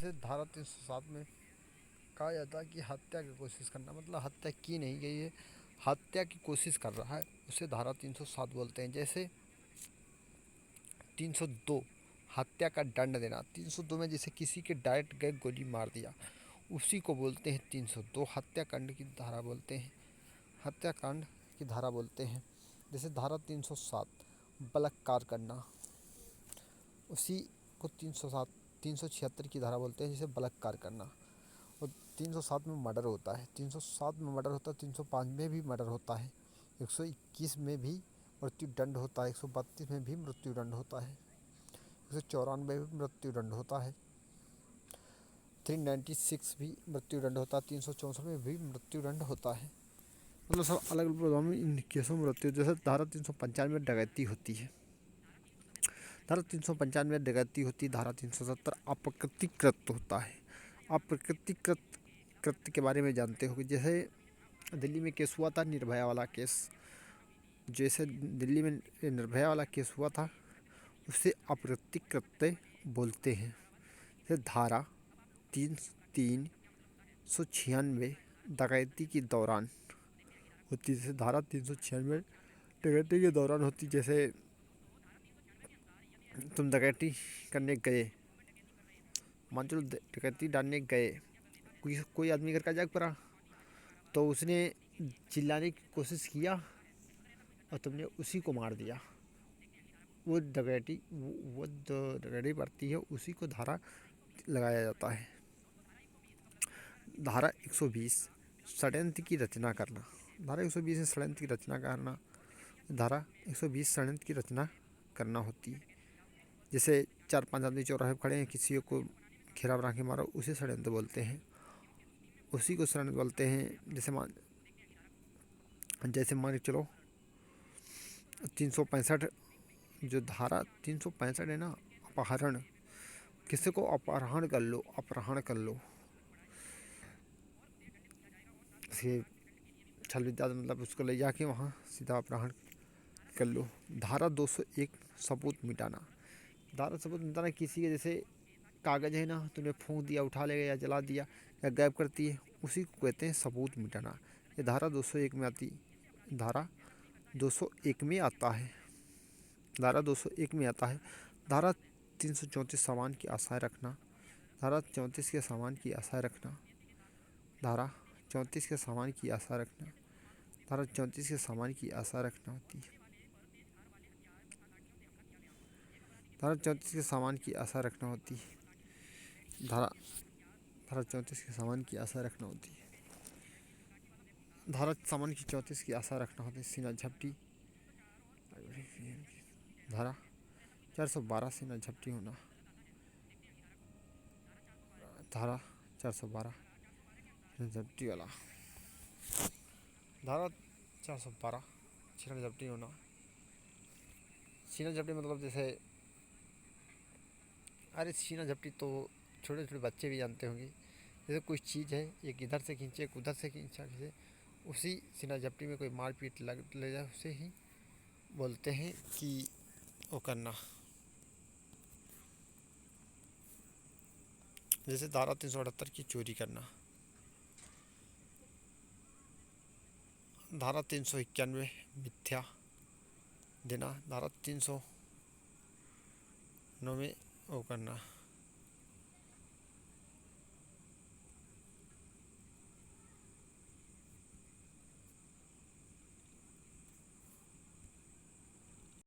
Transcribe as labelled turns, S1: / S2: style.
S1: जैसे धारा 307 में कहा जाता है कि हत्या की कोशिश करना, मतलब हत्या की नहीं गई है, हत्या की कोशिश कर रहा है, उसे धारा 307 बोलते हैं। जैसे 302 हत्या का दंड देना, 302 में जैसे किसी के डायरेक्ट गए गोली मार दिया, उसी को बोलते हैं 302 हत्याकांड की धारा बोलते हैं, हत्याकांड की धारा बोलते हैं। जैसे धारा 307 बलात्कार करना, उसी को 307 376 की धारा बोलते हैं, जिसे बलात्कार करना। और 307 में मर्डर होता है, 307 में मर्डर होता है, 305 में भी मर्डर होता है, 121 में भी मृत्यु दंड होता है, 132 में भी मृत्यु दंड होता है, 194 में भी मृत्यु दंड होता है, 396 भी मृत्यु दंड होता है, 364 में भी मृत्यु दंड होता है। मतलब सब अलग अलग प्रावधान में इन केसों में मृत्यु। जैसे धारा 395 में डकैती होती है, धारा 395 में डकैती होती है, धारा 370 अप्रकृतिक कृत्य होता है। अप्रकृतिक कृत्य के बारे में जानते हो, जैसे दिल्ली में केस हुआ था निर्भया वाला केस, जैसे दिल्ली में निर्भया वाला केस हुआ था, उसे अप्रकृतिक कृत्य बोलते हैं। जैसे धारा 396 डकैती के दौरान होती, जैसे धारा 396 डकैती के दौरान होती। जैसे तुम डकैती करने गए, मान चलो डकैती डालने गए, कोई आदमी घर का जाग पड़ा, तो उसने चिल्लाने की कोशिश किया और तुमने उसी को मार दिया, वो डकैती पड़ती है, उसी को धारा लगाया जाता है। धारा 120 षड्यंत्र की रचना करना, धारा 120 में षड्यंत्र की रचना करना, धारा 120 षड्यंत्र की रचना करना होती है। जैसे 4-5 आदमी चौराहे पर खड़े हैं, किसी को घेरा बना के मारो, उसे षड्यंत्र बोलते हैं, उसी को षड्यंत्र बोलते हैं। जैसे मान के चलो 365, जो धारा 365 है ना, अपहरण, किसी को अपहरण कर लो, अपहरण कर लो, छल विद्या मतलब उसको ले जाके वहाँ सीधा अपहरण कर लो। धारा 201 सबूत मिटाना, धारा सबूत मिटाना किसी के जैसे कागज है ना, तुमने फूंक दिया, उठा ले गया या जला दिया या गायब करती है, उसी को कहते हैं सबूत मिटाना। ये धारा 201 में आती, धारा 201 में आता है, धारा 201 में आता है। धारा 334 सामान की आशाएं रखना, धारा 34 के सामान की आशाएं रखना, धारा 34 के सामान की आशा रखना, धारा 34 के सामान की आशा रखना होती है, धारा 34 के सामान की आशा रखना होती है, धारा 34 के सामान की आशा रखना होती है, धारा सामान की 34 की आशा रखना होती है, सीना झपटी, धारा 412 सीना झपटी होना, धारा 412 सीना झपटी वाला, धारा 412 सीना झपटी होना। सीना झपटी मतलब जैसे, अरे सीना झपटी तो छोटे छोटे बच्चे भी जानते होंगे। जैसे कुछ चीज़ है, एक इधर से खींचे, एक उधर से खींचा, जैसे उसी सीना झपटी में कोई मारपीट ले जाए, उसे ही बोलते हैं कि वो करना। जैसे धारा 378 की चोरी करना, धारा 391 मिथ्या देना, धारा 309 में वो करना।